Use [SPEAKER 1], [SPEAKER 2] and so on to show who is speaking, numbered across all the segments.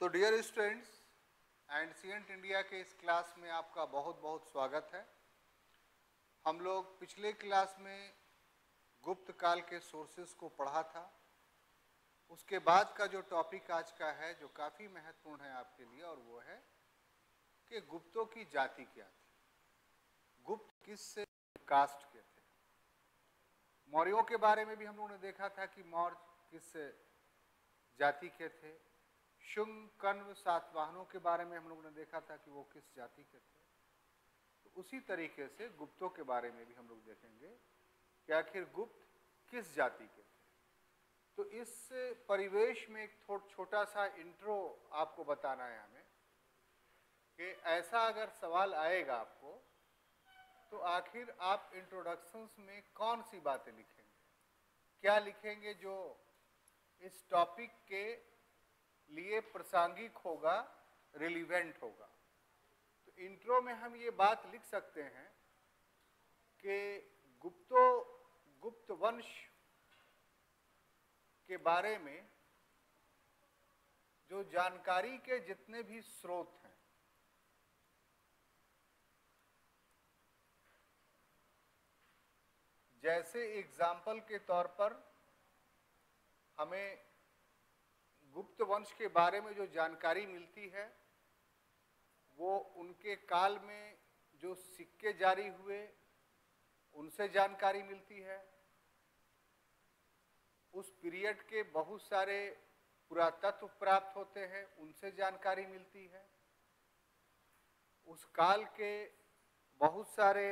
[SPEAKER 1] तो dear students, ancient India के इस क्लास में आपका बहुत बहुत स्वागत है। हम लोग पिछले क्लास में गुप्त काल के सोर्सेस को पढ़ा था। उसके बाद का जो टॉपिक आज का है जो काफ़ी महत्वपूर्ण है आपके लिए, और वो है कि गुप्तों की जाति क्या थी, गुप्त किस कास्ट के थे। मौर्यों के बारे में भी हम लोगों ने देखा था कि मौर्य किस जाति के थे। शुंग, कण्व, सातवाहनों के बारे में हम लोगों ने देखा था कि वो किस जाति के थे। तो उसी तरीके से गुप्तों के बारे में भी हम लोग देखेंगे कि आखिर गुप्त किस जाति के थे। तो इस परिवेश में एक छोटा सा इंट्रो आपको बताना है हमें कि ऐसा अगर सवाल आएगा आपको तो आखिर आप इंट्रोडक्शंस में कौन सी बातें लिखेंगे, क्या लिखेंगे जो इस टॉपिक के लिए प्रासंगिक होगा, रिलीवेंट होगा। तो इंट्रो में हम ये बात लिख सकते हैं कि गुप्त वंश के बारे में जो जानकारी के जितने भी स्रोत हैं, जैसे एग्जाम्पल के तौर पर हमें गुप्त वंश के बारे में जो जानकारी मिलती है वो उनके काल में जो सिक्के जारी हुए उनसे जानकारी मिलती है। उस पीरियड के बहुत सारे पुरातत्व प्राप्त होते हैं, उनसे जानकारी मिलती है। उस काल के बहुत सारे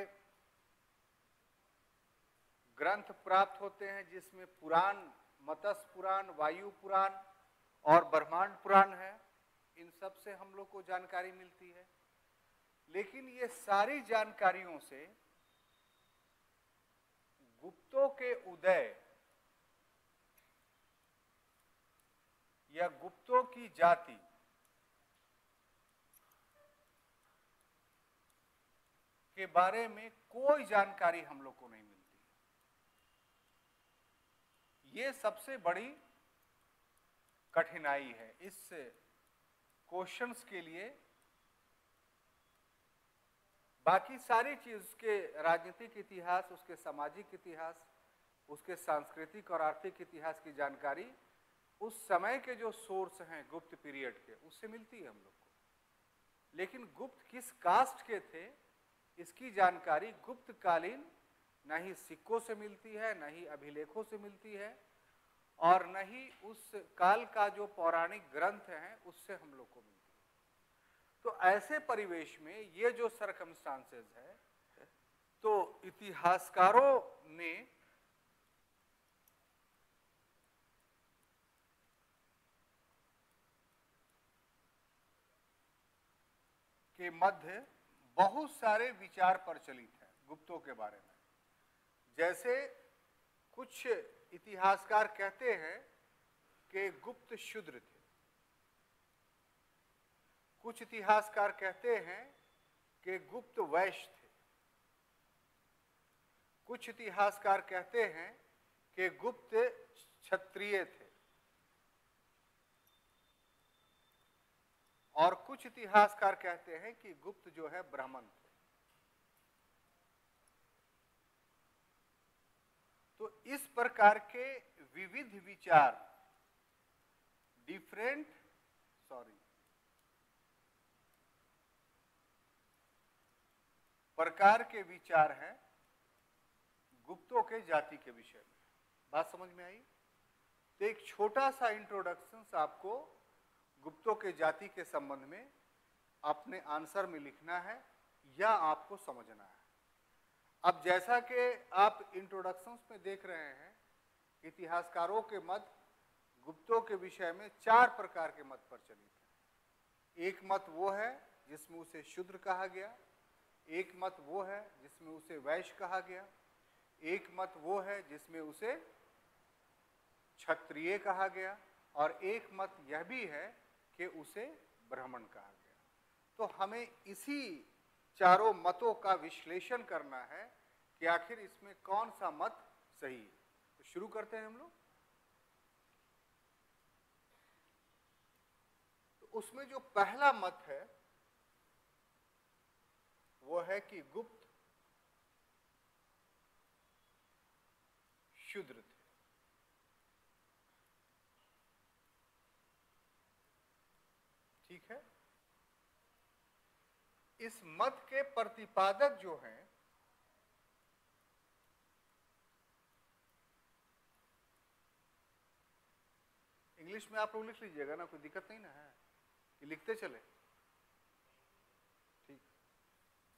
[SPEAKER 1] ग्रंथ प्राप्त होते हैं जिसमें पुराण, मत्स्य पुराण, वायु पुराण और ब्रह्मांड पुराण है। इन सब से हम लोग को जानकारी मिलती है। लेकिन ये सारी जानकारियों से गुप्तों के उदय या गुप्तों की जाति के बारे में कोई जानकारी हम लोग को नहीं मिलती। ये सबसे बड़ी कठिनाई है इस क्वेश्चंस के लिए। बाकी सारी चीज, उसके राजनीतिक इतिहास, उसके सामाजिक इतिहास, उसके सांस्कृतिक और आर्थिक इतिहास की जानकारी उस समय के जो सोर्स हैं गुप्त पीरियड के, उससे मिलती है हम लोग को। लेकिन गुप्त किस कास्ट के थे इसकी जानकारी गुप्त कालीन न ही सिक्कों से मिलती है, न ही अभिलेखों से मिलती है, और न ही उस काल का जो पौराणिक ग्रंथ हैं उससे हम लोग को मिलती है। तो ऐसे परिवेश में ये जो सरकमस्टांसेस है, तो इतिहासकारों ने के मध्य बहुत सारे विचार प्रचलित हैं गुप्तों के बारे में। जैसे कुछ इतिहासकार कहते हैं कि गुप्त शूद्र थे, कुछ इतिहासकार कहते हैं कि गुप्त वैश्य थे, कुछ इतिहासकार कहते हैं कि गुप्त क्षत्रिय थे, और कुछ इतिहासकार कहते हैं कि गुप्त जो है ब्राह्मण थे। तो इस प्रकार के विविध विचार, प्रकार के विचार हैं गुप्तों के जाति के विषय में। बात समझ में आई? तो एक छोटा सा इंट्रोडक्शन आपको गुप्तों के जाति के संबंध में अपने आंसर में लिखना है या आपको समझना है। अब जैसा कि आप इंट्रोडक्शंस में देख रहे हैं, इतिहासकारों के मत गुप्तों के विषय में 4 प्रकार के मत प्रचलित हैं। एक मत वो है जिसमें उसे शूद्र कहा गया, एक मत वो है जिसमें उसे वैश्य कहा गया, एक मत वो है जिसमें उसे क्षत्रिय कहा गया, और एक मत यह भी है कि उसे ब्राह्मण कहा गया। तो हमें इसी चारों मतों का विश्लेषण करना है कि आखिर इसमें कौन सा मत सही है। तो शुरू करते हैं हम लोग। तो उसमें जो पहला मत है वो है कि गुप्त शूद्र थे। ठीक है, इस मत के प्रतिपादक जो हैं इंग्लिश में आप लोग लिख लीजिएगा ना, कोई दिक्कत नहीं ना है कि लिखते चले। ठीक,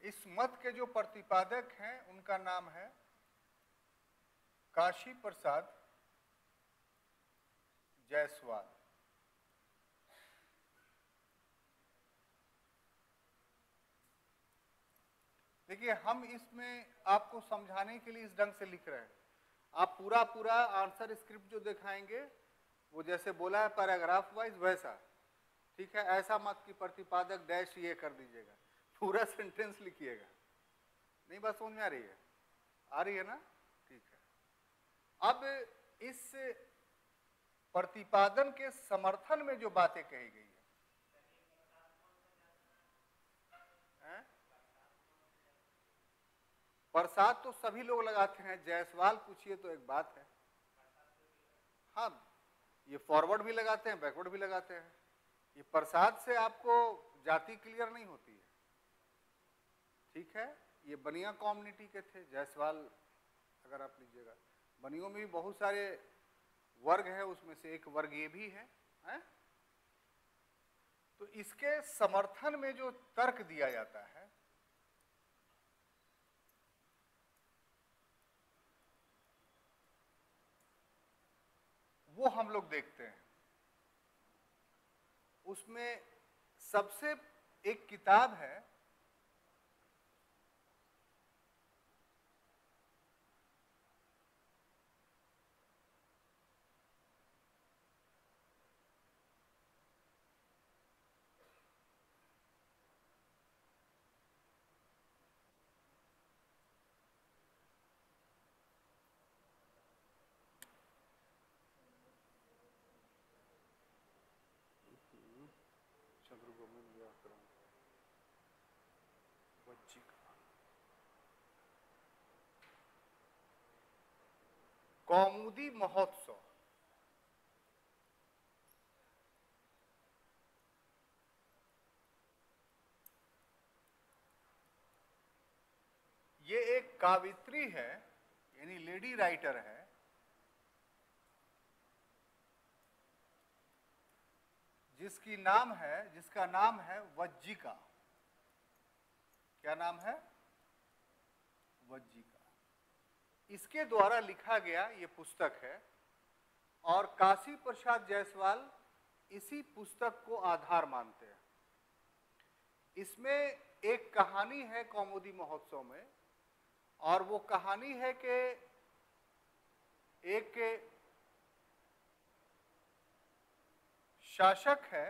[SPEAKER 1] इस मत के जो प्रतिपादक हैं उनका नाम है काशी प्रसाद जायसवाल। देखिए, हम इसमें आपको समझाने के लिए इस ढंग से लिख रहे हैं। आप पूरा पूरा आंसर स्क्रिप्ट जो दिखाएंगे वो जैसे बोला है पैराग्राफ वाइज वैसा, ठीक है, ऐसा मत की प्रतिपादक डैश ये कर दीजिएगा, पूरा सेंटेंस लिखिएगा। नहीं बात समझ में आ रही है? आ रही है ना? ठीक है। अब इस प्रतिपादन के समर्थन में जो बातें कही गई है, प्रसाद तो सभी लोग लगाते हैं, जायसवाल पूछिए तो एक बात है। हाँ, ये फॉरवर्ड भी लगाते हैं, बैकवर्ड भी लगाते हैं। ये प्रसाद से आपको जाति क्लियर नहीं होती है। ठीक है, ये बनिया कम्युनिटी के थे जायसवाल। अगर आप लीजिएगा, बनियों में भी बहुत सारे वर्ग है, उसमें से एक वर्ग ये भी है, हैं? तो इसके समर्थन में जो तर्क दिया जाता है वो हम लोग देखते हैं। उसमें सबसे एक किताब है कौमुदी महोत्सव। ये एक कावित्री है, यानी लेडी राइटर है, जिसका नाम है वज्जिका। क्या नाम है? वज्जिका। इसके द्वारा लिखा गया ये पुस्तक है और काशी प्रसाद जायसवाल इसी पुस्तक को आधार मानते हैं। इसमें एक कहानी है कौमुदी महोत्सव में, और वो कहानी है कि एक शासक है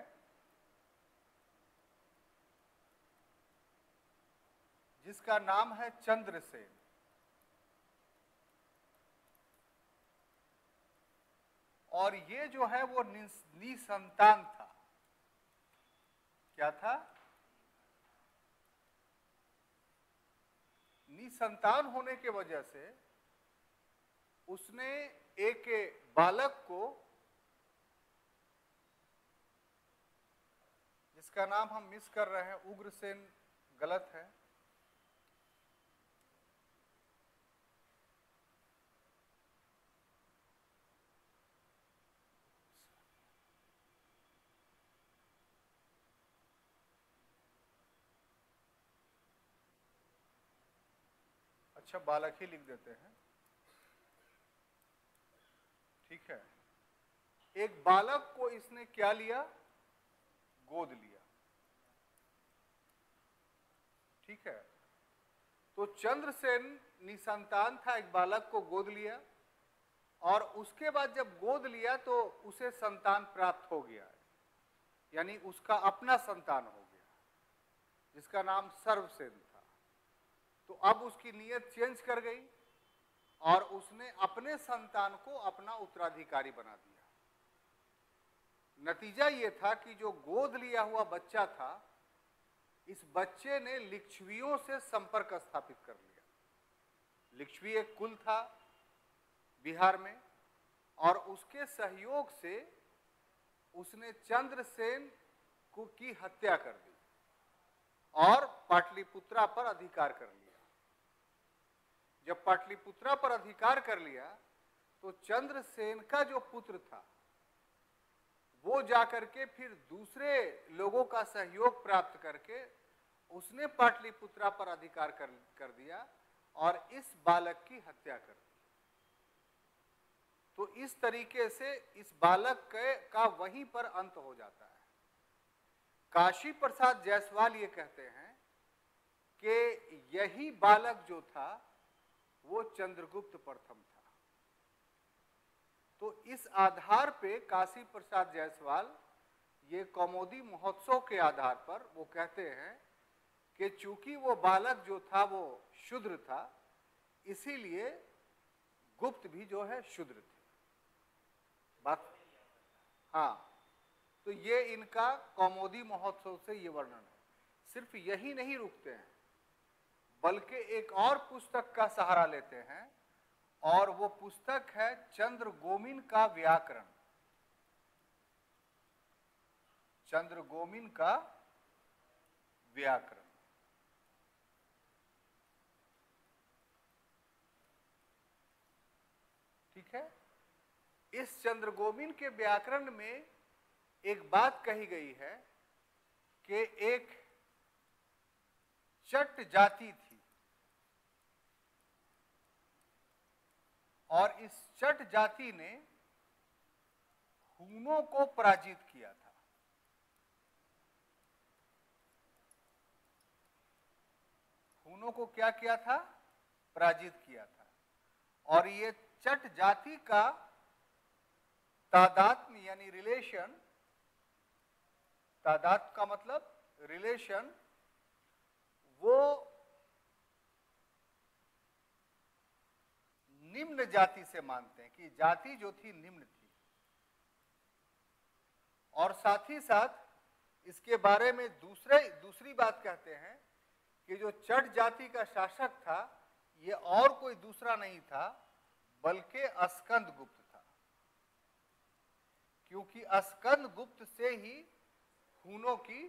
[SPEAKER 1] जिसका नाम है चंद्रसेन। और ये जो है वो निसंतान था। क्या था? निसंतान होने के वजह से उसने एक बालक को, जिसका नाम हम मिस कर रहे हैं, उग्रसेन गलत है, अच्छा बालक ही लिख देते हैं, ठीक है। एक बालक को इसने क्या लिया? गोद लिया। ठीक है, तो चंद्रसेन निसंतान था, एक बालक को गोद लिया, और उसके बाद जब गोद लिया तो उसे संतान प्राप्त हो गया, यानी उसका अपना संतान हो गया जिसका नाम सर्वसेन था। तो अब उसकी नीयत चेंज कर गई और उसने अपने संतान को अपना उत्तराधिकारी बना दिया। नतीजा ये था कि जो गोद लिया हुआ बच्चा था, इस बच्चे ने लिच्छवियों से संपर्क स्थापित कर लिया। लिच्छवी एक कुल था बिहार में, और उसके सहयोग से उसने चंद्रसेन की हत्या कर दी और पाटलिपुत्रा पर अधिकार कर लिया। जब पाटलिपुत्रा पर अधिकार कर लिया तो चंद्रसेन का जो पुत्र था वो जाकर के फिर दूसरे लोगों का सहयोग प्राप्त करके उसने पाटलिपुत्रा पर अधिकार कर दिया और इस बालक की हत्या कर दी। तो इस तरीके से इस बालक का वहीं पर अंत हो जाता है। काशी प्रसाद जायसवाल ये कहते हैं कि यही बालक जो था वो चंद्रगुप्त प्रथम था। तो इस आधार पे काशी प्रसाद जायसवाल ये कौमुदी महोत्सव के आधार पर वो कहते हैं कि चूंकि वो बालक जो था वो शूद्र था, इसीलिए गुप्त भी जो है शूद्र थे। बात हाँ, तो ये इनका कौमुदी महोत्सव से ये वर्णन है। सिर्फ यही नहीं रुकते हैं, बल्कि एक और पुस्तक का सहारा लेते हैं, और वो पुस्तक है चंद्रगोमिन का व्याकरण। चंद्रगोमिन का व्याकरण। ठीक है। इस चंद्रगोमिन के व्याकरण में एक बात कही गई है कि एक चट जाति थी और इस चट जाति ने हूनों को पराजित किया था। हूनों को क्या किया था? पराजित किया था। और ये चट जाति का तादात्म्य यानी रिलेशन, तादात्म्य का मतलब रिलेशन, वो निम्न जाति से मानते हैं कि जाति जो थी निम्न थी। और साथ ही साथ इसके बारे में दूसरी बात कहते हैं कि जो चट जाति का शासक था ये और कोई दूसरा नहीं था बल्कि स्कंदगुप्त था, क्योंकि स्कंदगुप्त से ही हूनों की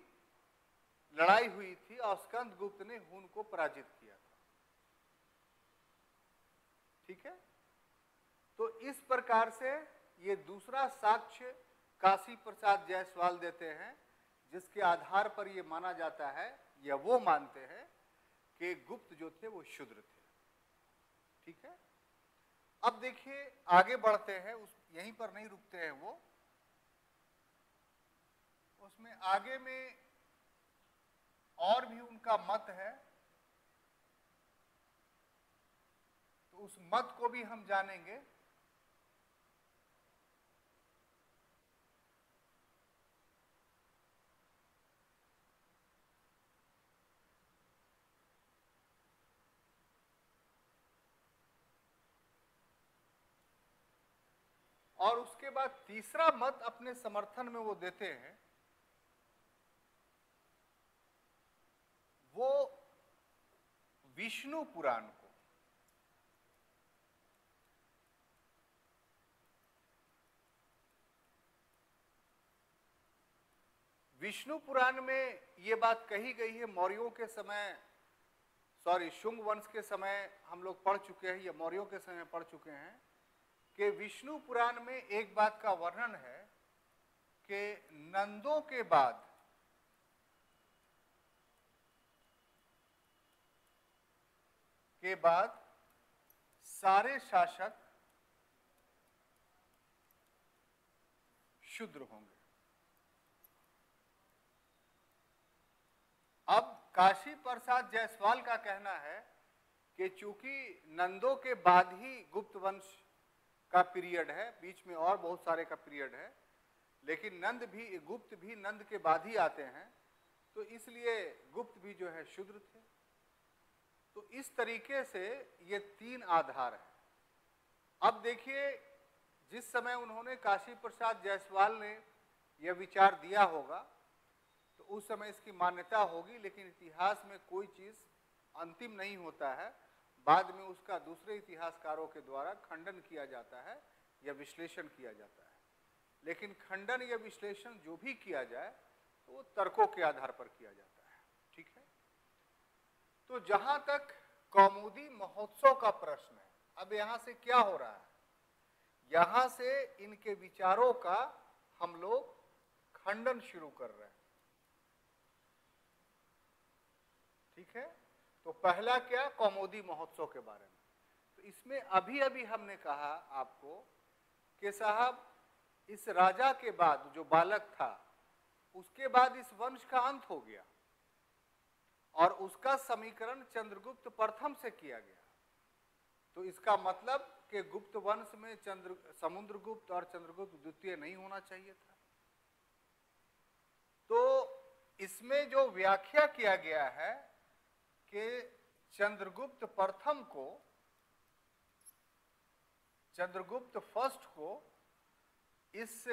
[SPEAKER 1] लड़ाई हुई थी और स्कंदगुप्त ने हून को पराजित किया था। ठीक है। तो इस प्रकार से ये दूसरा साक्ष्य काशी प्रसाद जायसवाल देते हैं, जिसके आधार पर ये माना जाता है या वो मानते हैं कि गुप्त जो थे वो शूद्र थे। ठीक है। अब देखिए आगे बढ़ते हैं, यहीं पर नहीं रुकते हैं वो, उसमें आगे में और भी उनका मत है, तो उस मत को भी हम जानेंगे। और उसके बाद तीसरा मत अपने समर्थन में वो देते हैं, वो विष्णु पुराण को। विष्णु पुराण में ये बात कही गई है, मौर्यों के समय, शुंग वंश के समय हम लोग पढ़ चुके हैं या मौर्यों के समय पढ़ चुके हैं कि विष्णु पुराण में एक बात का वर्णन है कि नंदों के बाद सारे शासक शूद्र होंगे। अब काशी प्रसाद जायसवाल का कहना है कि चूंकि नंदों के बाद ही गुप्त वंश का पीरियड है, बीच में और बहुत सारे का पीरियड है, लेकिन गुप्त भी नंद के बाद ही आते हैं, तो इसलिए गुप्त भी जो है शूद्र थे। तो इस तरीके से ये तीन आधार है। अब देखिए जिस समय उन्होंने, काशी प्रसाद जायसवाल ने यह विचार दिया होगा तो उस समय इसकी मान्यता होगी, लेकिन इतिहास में कोई चीज अंतिम नहीं होता है, बाद में उसका दूसरे इतिहासकारों के द्वारा खंडन किया जाता है या विश्लेषण किया जाता है। लेकिन खंडन या विश्लेषण जो भी किया जाए तो वो तर्कों के आधार पर किया जाता है। ठीक है, तो जहां तक कौमुदी महोत्सव का प्रश्न है, अब यहां से क्या हो रहा है, यहां से इनके विचारों का हम लोग खंडन शुरू कर रहे हैं। ठीक है, तो पहला क्या, कौमुदी महोत्सव के बारे में। तो इसमें अभी अभी हमने कहा आपको कि साहब इस राजा के बाद जो बालक था, उसके बाद इस वंश का अंत हो गया और उसका समीकरण चंद्रगुप्त प्रथम से किया गया। तो इसका मतलब कि गुप्त वंश में समुद्रगुप्त और चंद्रगुप्त द्वितीय नहीं होना चाहिए था। तो इसमें जो व्याख्या किया गया है कि चंद्रगुप्त प्रथम को, चंद्रगुप्त फर्स्ट को इस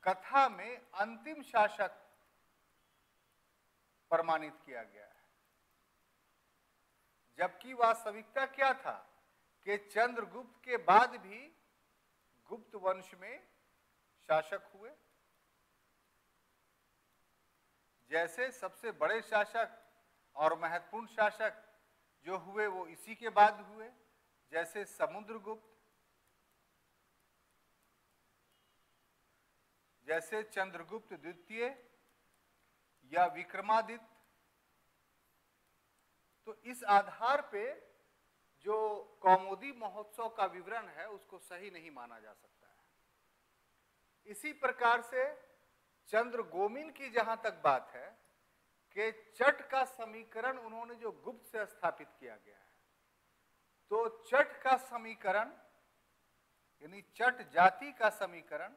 [SPEAKER 1] कथा में अंतिम शासक प्रमाणित किया गया है, जबकि वास्तविकता क्या था कि चंद्रगुप्त के बाद भी गुप्त वंश में शासक हुए। जैसे सबसे बड़े शासक और महत्वपूर्ण शासक जो हुए वो इसी के बाद हुए, जैसे समुद्रगुप्त, जैसे चंद्रगुप्त द्वितीय या विक्रमादित्य। तो इस आधार पे जो कौमुदी महोत्सव का विवरण है उसको सही नहीं माना जा सकता है। इसी प्रकार से चंद्रगोमिन की जहां तक बात है कि चट का समीकरण उन्होंने जो गुप्त से स्थापित किया गया है, तो चट का समीकरण यानी चट जाति का समीकरण,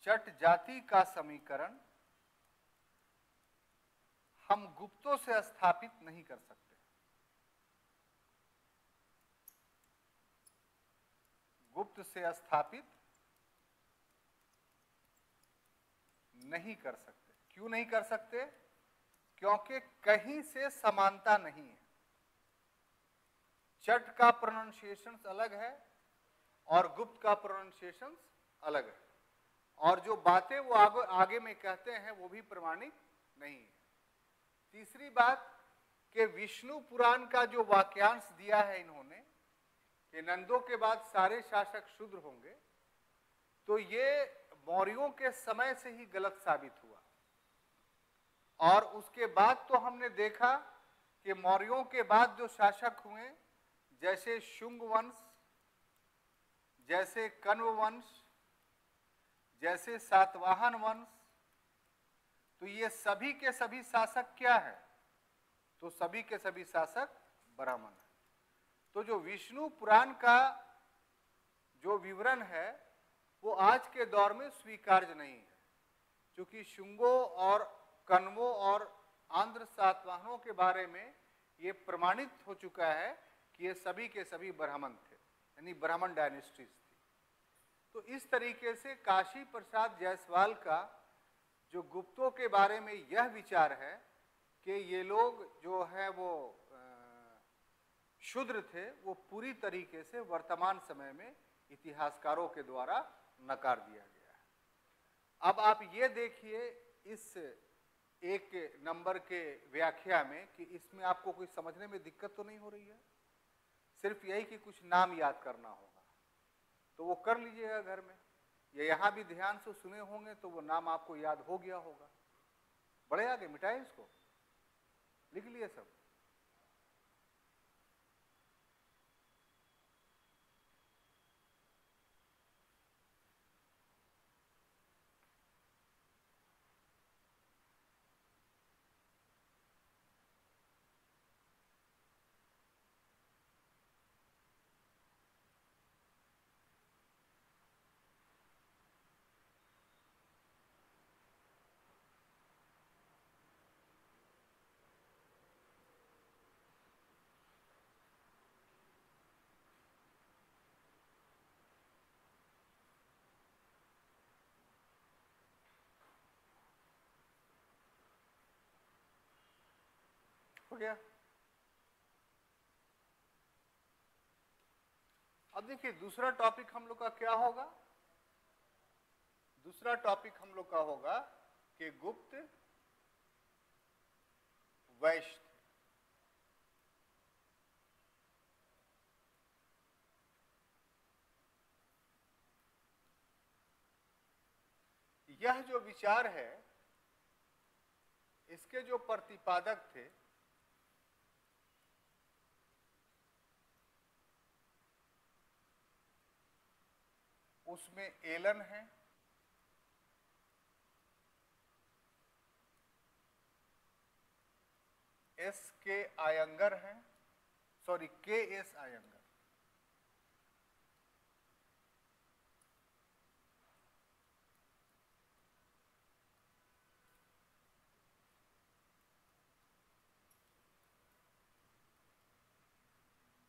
[SPEAKER 1] चट जाति का समीकरण हम गुप्तों से स्थापित नहीं कर सकते। गुप्त से स्थापित नहीं कर सकते। क्यों नहीं कर सकते? क्योंकि कहीं से समानता नहीं है। चट का प्रोनाउंसिएशन अलग है और गुप्त का प्रोनाउंसिएशन अलग है, और जो बातें वो आगे में कहते हैं वो भी प्रमाणित नहीं है। तीसरी बात कि विष्णु पुराण का जो वाक्यांश दिया है इन्होंने कि नंदों के बाद सारे शासक शूद्र होंगे, तो ये मौर्यों के समय से ही गलत साबित हुआ। और उसके बाद तो हमने देखा कि मौर्यों के बाद जो शासक हुए, जैसे शुंग वंश, जैसे कण्व वंश, जैसे सातवाहन वंश, तो ये सभी के सभी शासक क्या है? तो सभी के सभी शासक ब्राह्मण है। तो जो विष्णु पुराण का जो विवरण है वो आज के दौर में स्वीकार्य नहीं है, क्योंकि शुंगों और कण्वों और आंध्र सातवाहनों के बारे में ये प्रमाणित हो चुका है कि ये सभी के सभी ब्राह्मण थे, यानी ब्राह्मण डायनेस्टीज थी। तो इस तरीके से काशी प्रसाद जायसवाल का जो गुप्तों के बारे में यह विचार है कि ये लोग जो है वो शूद्र थे, वो पूरी तरीके से वर्तमान समय में इतिहासकारों के द्वारा नकार दिया गया है। अब आप ये देखिए इस एक नंबर के व्याख्या में कि इसमें आपको कोई समझने में दिक्कत तो नहीं हो रही है, सिर्फ यही कि कुछ नाम याद करना होगा, तो वो कर लीजिएगा घर में, या यहाँ भी ध्यान से सुने होंगे तो वो नाम आपको याद हो गया होगा। बड़े आगे मिटाए इसको, लिख लिए सब। गया। अब देखिए दूसरा टॉपिक हम लोग का क्या होगा। दूसरा टॉपिक हम लोग का होगा कि गुप्त वैश्य। यह जो विचार है, इसके जो प्रतिपादक थे उसमें एलन है, के आयंगर हैं, सॉरी के आयंगर,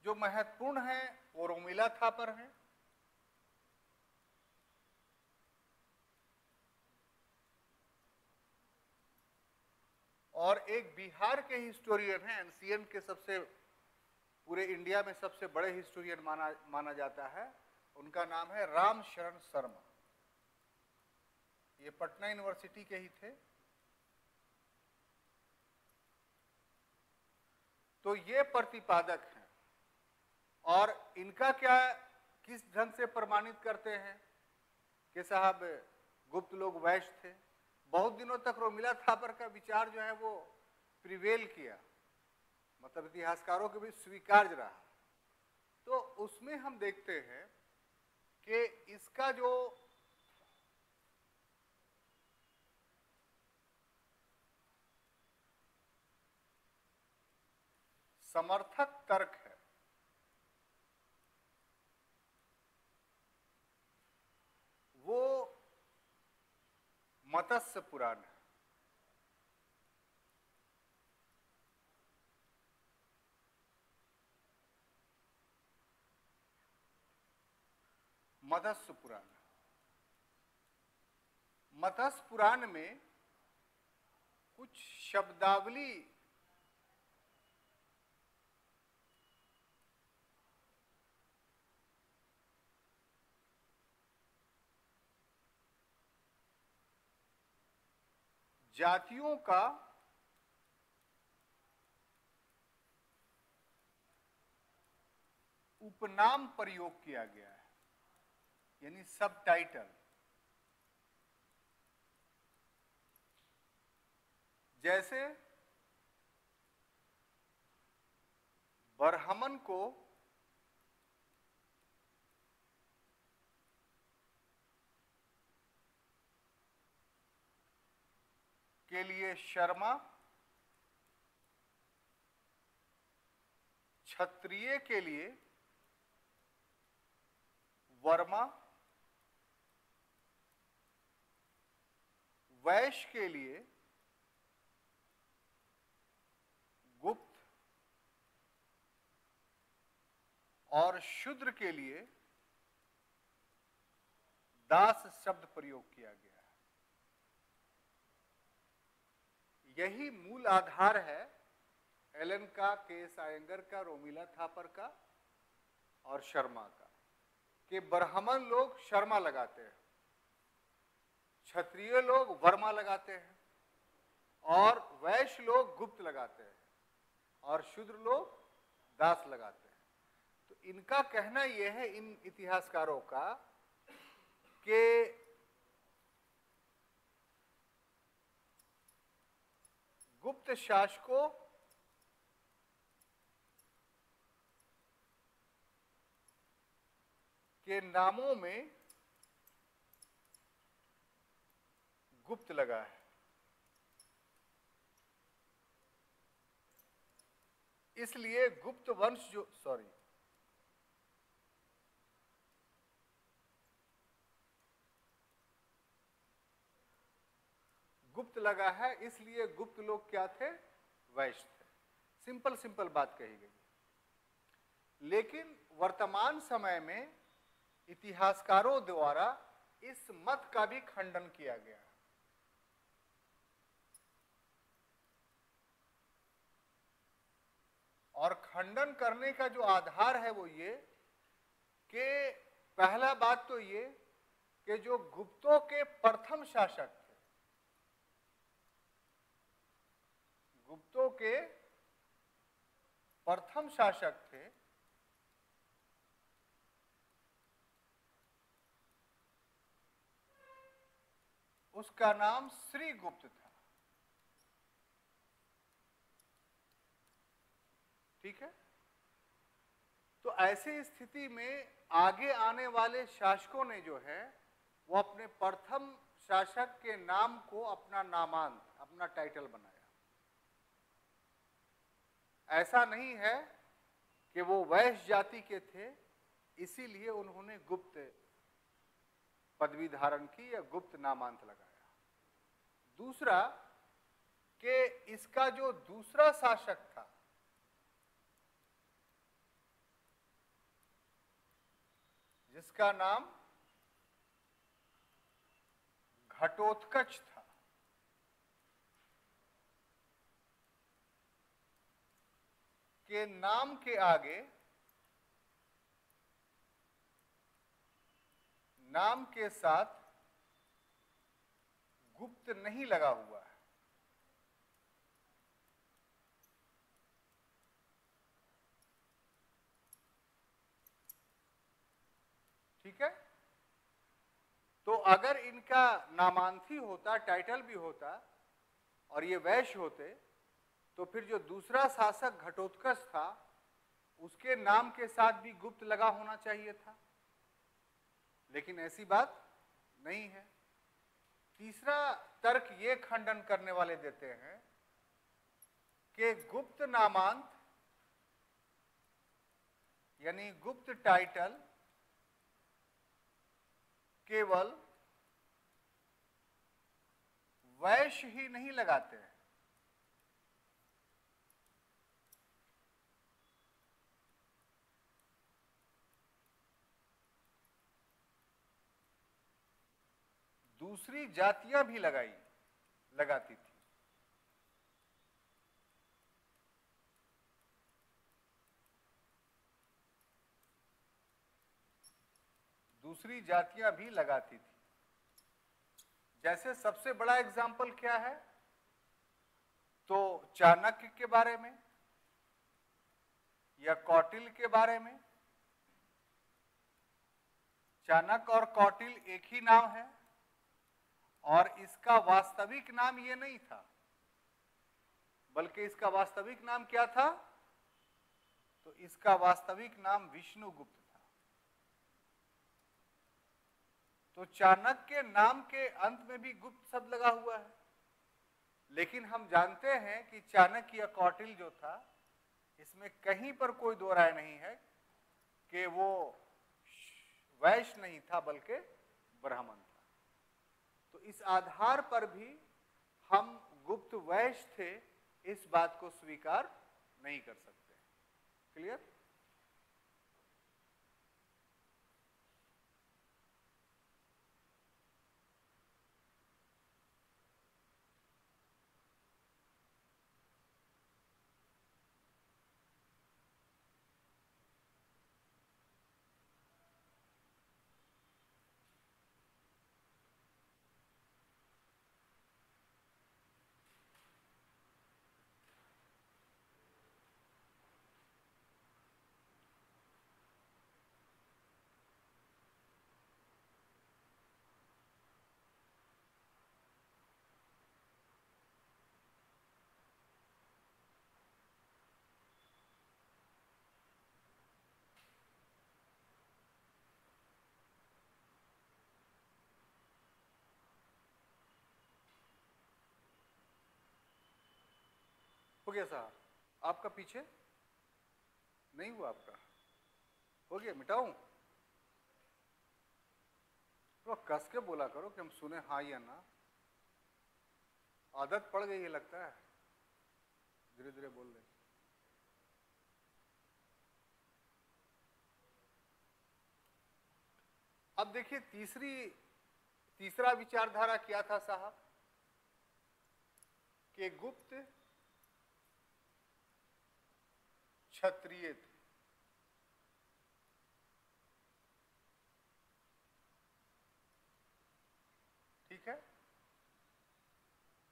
[SPEAKER 1] जो महत्वपूर्ण है वो रोमिला थापर हैं। और एक बिहार के हिस्टोरियन हैं, एनसीएन के सबसे पूरे इंडिया में सबसे बड़े हिस्टोरियन माना जाता है, उनका नाम है राम शरण शर्मा। ये पटना यूनिवर्सिटी के ही थे। तो ये प्रतिपादक हैं और इनका क्या किस ढंग से प्रमाणित करते हैं कि साहब गुप्त लोग वैश्य थे। बहुत दिनों तक रोमिला थापर का विचार जो है वो प्रिवेल किया, मतलब इतिहासकारों के बीच स्वीकार्य रहा। तो उसमें हम देखते हैं कि इसका जो समर्थक तर्क है वो मत्स्य पुराण है। मत्स्य पुराण, मत्स्य पुराण में कुछ शब्दावली जातियों का उपनाम प्रयोग किया गया है, यानी सब टाइटल। जैसे बरहमन को के लिए शर्मा, क्षत्रिय के लिए वर्मा, वैश्य के लिए गुप्त और शूद्र के लिए दास शब्द प्रयोग किया गया है। यही मूल आधार है एलन का, के आयंगर का, रोमिला थापर का और शर्मा का, कि ब्राह्मण लोग शर्मा लगाते हैं, क्षत्रिय लोग वर्मा लगाते हैं और वैश्य लोग गुप्त लगाते हैं और शूद्र लोग दास लगाते हैं। तो इनका कहना यह है, इन इतिहासकारों का, कि गुप्त शासकों के नामों में गुप्त लगा है, इसलिए गुप्त वंश जो गुप्त लगा है, इसलिए गुप्त लोग क्या थे? वैश्य थे। सिंपल बात कही गई। लेकिन वर्तमान समय में इतिहासकारों द्वारा इस मत का भी खंडन किया गया। और खंडन करने का जो आधार है वो ये कि पहला बात तो ये कि जो गुप्तों के प्रथम शासक थे, गुप्तों के प्रथम शासक थे, उसका नाम श्रीगुप्त था। ठीक है, तो ऐसी स्थिति में आगे आने वाले शासकों ने जो है वो अपने प्रथम शासक के नाम को अपना नामांत, अपना टाइटल बनाया। ऐसा नहीं है कि वो वैश्य जाति के थे इसीलिए उन्होंने गुप्त पदवी धारण की या गुप्त नामांत लगाया। दूसरा कि इसका जो दूसरा शासक था जिसका नाम घटोत्कच था, के नाम के आगे नाम के साथ गुप्त नहीं लगा हुआ है। ठीक है, तो अगर इनका नामांती होता, टाइटल भी होता और ये वैश्य होते तो फिर जो दूसरा शासक घटोत्कच था उसके नाम के साथ भी गुप्त लगा होना चाहिए था, लेकिन ऐसी बात नहीं है। तीसरा तर्क ये खंडन करने वाले देते हैं कि गुप्त नामांत यानी गुप्त टाइटल केवल वैश्य ही नहीं लगाते हैं, दूसरी जातियां भी लगाती थी। दूसरी जातियां भी लगाती थी। जैसे सबसे बड़ा एग्जाम्पल क्या है, तो चाणक्य के बारे में या कौटिल्य के बारे में। चाणक्य और कौटिल्य एक ही नाम है और इसका वास्तविक नाम ये नहीं था, बल्कि इसका वास्तविक नाम क्या था, तो इसका वास्तविक नाम विष्णुगुप्त था। तो चाणक्य के नाम के अंत में भी गुप्त शब्द लगा हुआ है, लेकिन हम जानते हैं कि चाणक्य या कौटिल्य जो था इसमें कहीं पर कोई दो राय नहीं है कि वो वैश्य नहीं था बल्कि ब्राह्मण था। तो इस आधार पर भी हम गुप्त वैश्य थे इस बात को स्वीकार नहीं कर सकते। क्लियर? हो गया साहब? आपका पीछे नहीं हुआ? आपका हो गया? मिटाऊं? तो कस के बोला करो कि हम सुने हाँ या ना। आदत पड़ गई है लगता है, धीरे धीरे बोल रहे। अब देखिए तीसरा विचारधारा क्या था साहब, कि गुप्त क्षत्रिय थे। ठीक है,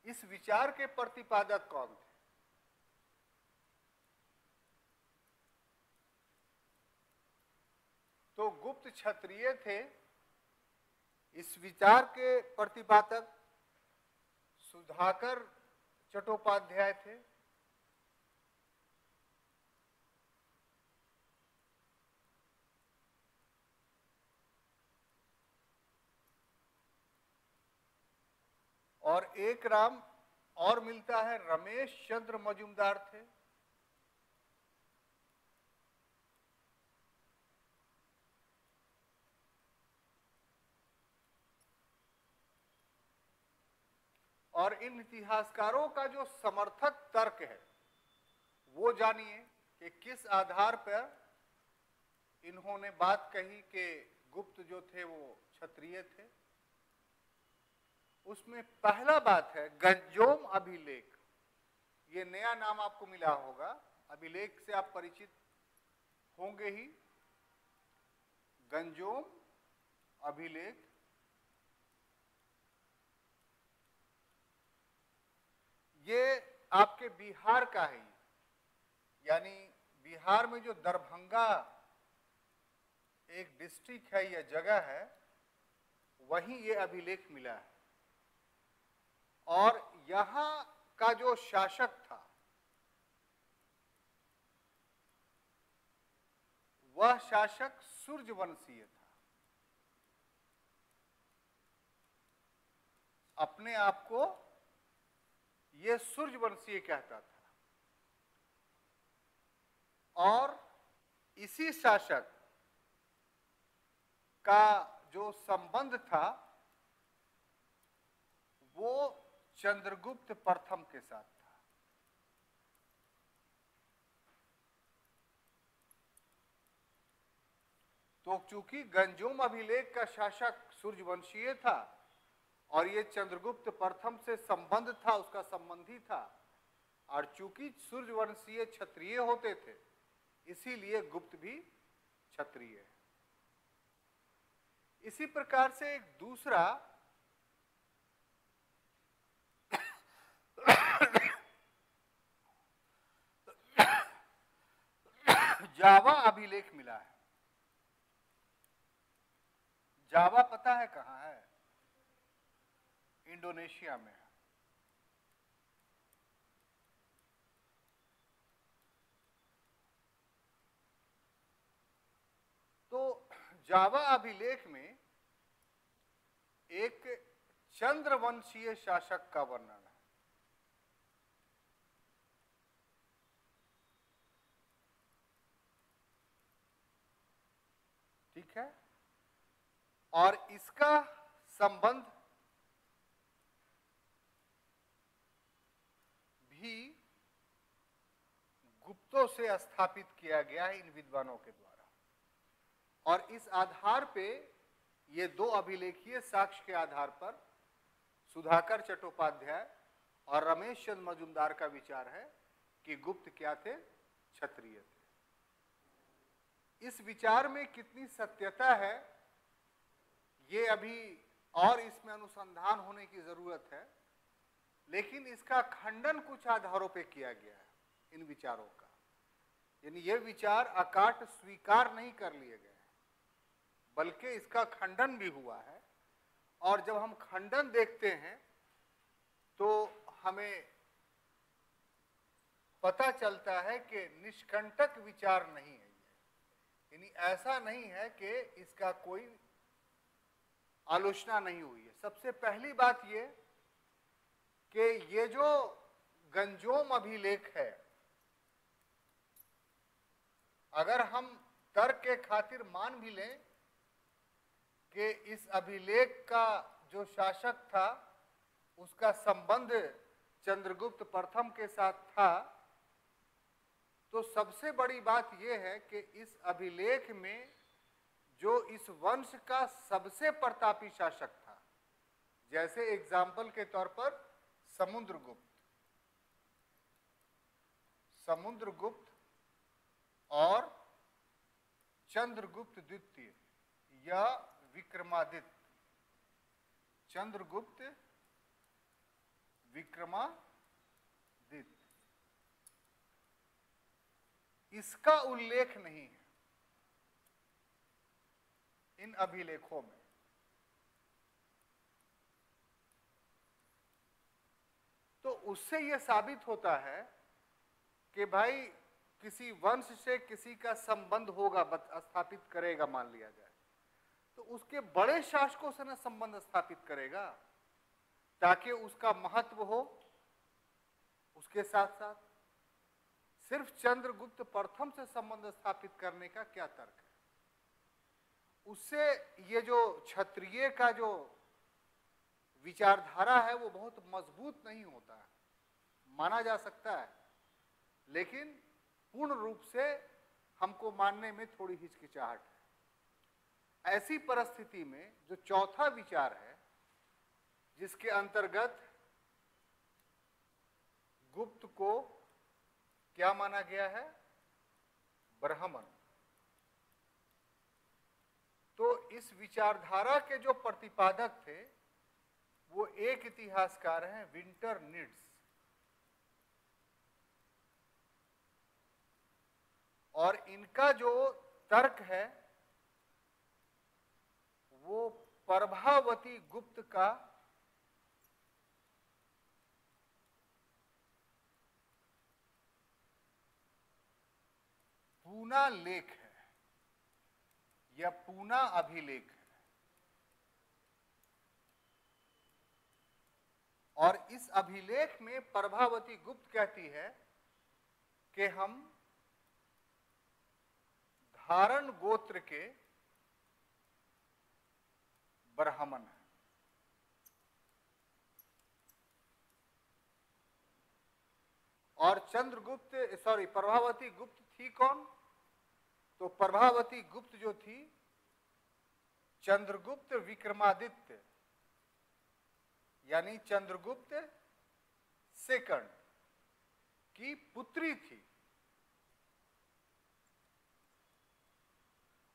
[SPEAKER 1] इस विचार के प्रतिपादक कौन थे? तो गुप्त क्षत्रिय थे। इस विचार के प्रतिपादक सुधाकर चट्टोपाध्याय थे। और एक नाम और मिलता है, रमेश चंद्र मजूमदार थे। और इन इतिहासकारों का जो समर्थक तर्क है वो जानिए कि किस आधार पर इन्होंने बात कही कि गुप्त जो थे वो क्षत्रिय थे। उसमें पहला बात है गंजोम अभिलेख। ये नया नाम आपको मिला होगा, अभिलेख से आप परिचित होंगे ही। गंजोम अभिलेख ये आपके बिहार का है, यानी बिहार में जो दरभंगा एक डिस्ट्रिक्ट है या जगह है, वहीं ये अभिलेख मिला है। और यहां का जो शासक था वह शासक सूर्यवंशीय था। अपने आप को ये सूर्यवंशीय कहता था। और इसी शासक का जो संबंध था वो चंद्रगुप्त प्रथम के साथ था। तो चूंकि गंजोम अभिलेख का शासक सूर्यवंशीय था और ये चंद्रगुप्त प्रथम से संबंध था, उसका संबंधी था, और चूंकि सूर्यवंशीय क्षत्रिय होते थे इसीलिए गुप्त भी क्षत्रिय है। इसी प्रकार से एक दूसरा जावा अभिलेख मिला है। जावा पता है कहां है? इंडोनेशिया में है। तो जावा अभिलेख में एक चंद्रवंशीय शासक का वर्णन है। ठीक है, और इसका संबंध भी गुप्तों से स्थापित किया गया है इन विद्वानों के द्वारा। और इस आधार पे ये दो अभिलेखीय साक्ष्य के आधार पर सुधाकर चट्टोपाध्याय और रमेश चंद्र मजूमदार का विचार है कि गुप्त क्या थे? क्षत्रिय थे। इस विचार में कितनी सत्यता है ये अभी और इसमें अनुसंधान होने की जरूरत है, लेकिन इसका खंडन कुछ आधारों पे किया गया है इन विचारों का। यानी ये विचार अकाट स्वीकार नहीं कर लिए गए बल्कि इसका खंडन भी हुआ है। और जब हम खंडन देखते हैं तो हमें पता चलता है कि निष्कंटक विचार नहीं है। यानी ऐसा नहीं है कि इसका कोई आलोचना नहीं हुई है। सबसे पहली बात ये कि ये जो गंजोम अभिलेख है, अगर हम तर्क के खातिर मान भी लें कि इस अभिलेख का जो शासक था उसका संबंध चंद्रगुप्त प्रथम के साथ था, तो सबसे बड़ी बात यह है कि इस अभिलेख में जो इस वंश का सबसे प्रतापी शासक था, जैसे एग्जाम्पल के तौर पर समुद्रगुप्त और चंद्रगुप्त द्वितीय या विक्रमादित्य, चंद्रगुप्त विक्रमादित्य, इसका उल्लेख नहीं है इन अभिलेखों में। तो उससे यह साबित होता है कि भाई किसी वंश से किसी का संबंध होगा, स्थापित करेगा, मान लिया जाए, तो उसके बड़े शासकों से ना संबंध स्थापित करेगा ताकि उसका महत्व हो। उसके साथ साथ सिर्फ चंद्रगुप्त प्रथम से संबंध स्थापित करने का क्या तर्क है? उससे ये जो क्षत्रिय का जो विचारधारा है वो बहुत मजबूत नहीं होता है, माना जा सकता है, लेकिन पूर्ण रूप से हमको मानने में थोड़ी हिचकिचाहट है। ऐसी परिस्थिति में जो चौथा विचार है, जिसके अंतर्गत गुप्त को क्या माना गया है? ब्राह्मण। तो इस विचारधारा के जो प्रतिपादक थे वो एक इतिहासकार हैं, विंटर निड्स, और इनका जो तर्क है वो प्रभावती गुप्त का पूना लेख है या पूना अभिलेख है। और इस अभिलेख में प्रभावती गुप्त कहती है कि हम धारण गोत्र के ब्राह्मण हैं। और प्रभावती गुप्त थी कौन? तो प्रभावती गुप्त जो थी चंद्रगुप्त विक्रमादित्य यानी चंद्रगुप्त सेकंड की पुत्री थी।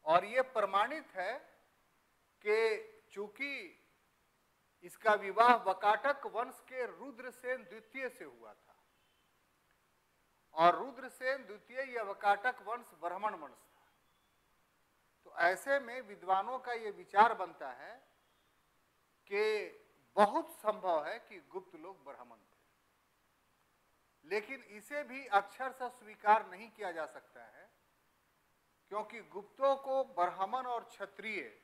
[SPEAKER 1] और यह प्रमाणित है कि चूंकि इसका विवाह वकाटक वंश के रुद्रसेन द्वितीय से हुआ था, और रुद्रसेन द्वितीय या वकाटक वंश ब्राह्मण वंश था, तो ऐसे में विद्वानों का यह विचार बनता है कि बहुत संभव है कि गुप्त लोग ब्राह्मण थे। लेकिन इसे भी अक्षरशः स्वीकार नहीं किया जा सकता है, क्योंकि गुप्तों को ब्राह्मण और क्षत्रिय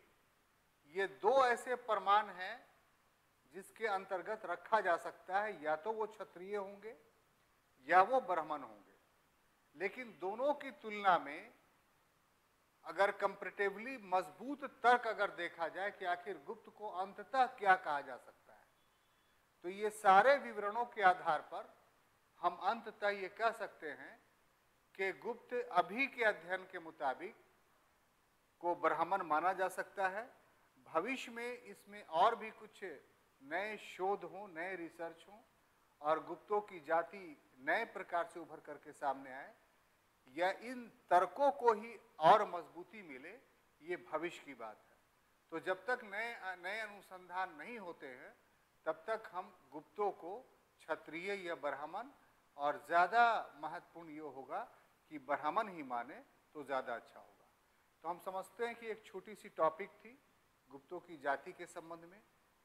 [SPEAKER 1] ये दो ऐसे प्रमाण हैं जिसके अंतर्गत रखा जा सकता है, या तो वो क्षत्रिय होंगे या वो ब्राह्मण होंगे। लेकिन दोनों की तुलना में अगर कंपैरेटिवली मजबूत तर्क अगर देखा जाए कि आखिर गुप्त को अंततः क्या कहा जा सकता है, तो ये सारे विवरणों के आधार पर हम अंततः ये कह सकते हैं कि गुप्त अभी के अध्ययन के मुताबिक को ब्राह्मण माना जा सकता है। भविष्य में इसमें और भी कुछ नए शोध हों, नए रिसर्च हों और गुप्तों की जाति नए प्रकार से उभर करके सामने आए, या इन तर्कों को ही और मजबूती मिले, ये भविष्य की बात है। तो जब तक नए अनुसंधान नहीं होते हैं तब तक हम गुप्तों को क्षत्रिय या ब्राह्मण, और ज़्यादा महत्वपूर्ण ये होगा कि ब्राह्मण ही माने तो ज़्यादा अच्छा होगा। तो हम समझते हैं कि एक छोटी सी टॉपिक थी गुप्तों की जाति के संबंध में,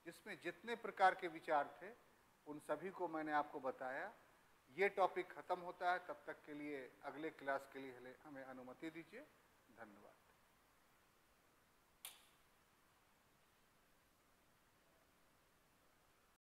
[SPEAKER 1] जिसमें जितने प्रकार के विचार थे उन सभी को मैंने आपको बताया। ये टॉपिक खत्म होता है, तब तक के लिए अगले क्लास के लिए हमें अनुमति दीजिए। धन्यवाद।